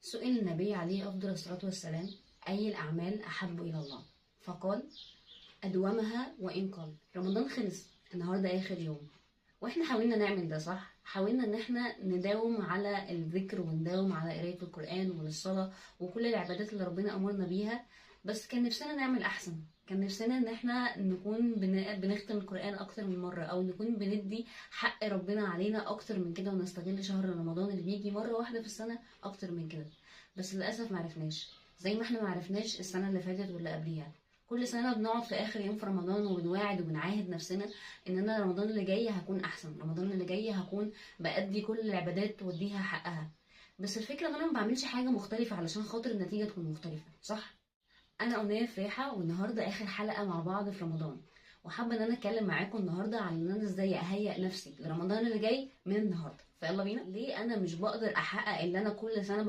سئل النبي عليه أفضل الصلاة والسلام: أي الأعمال أحب إلى الله؟ فقال: أدومها وإن قل. رمضان خلص، النهاردة آخر يوم، واحنا حاولنا نعمل ده صح. حاولنا ان احنا نداوم على الذكر ونداوم على قراية القرآن والصلاة وكل العبادات اللي ربنا أمرنا بيها، بس كان نفسنا نعمل أحسن. كان نفسنا ان احنا نكون بنختم القرآن أكتر من مرة، أو نكون بندي حق ربنا علينا أكتر من كده، ونستغل شهر رمضان اللي بيجي مرة واحدة في السنة أكتر من كده. بس للأسف معرفناش، زي ما احنا معرفناش السنة اللي فاتت واللي قبليها. كل سنة بنقعد في آخر يوم في رمضان وبنواعد وبنعاهد نفسنا ان انا رمضان اللي جاي هكون احسن، رمضان اللي جاي هكون بأدي كل العبادات واديها حقها. بس الفكرة ان انا ما بعملش حاجة مختلفة علشان خاطر النتيجة تكون مختلفة، صح؟ انا أمنية فريحة، والنهاردة اخر حلقة مع بعض في رمضان، وحابة ان انا اتكلم معاكم النهاردة عن ان انا ازاي اهيئ نفسي لرمضان اللي جاي من النهاردة. فيلا بينا. ليه انا مش بقدر احقق اللي انا كل سنة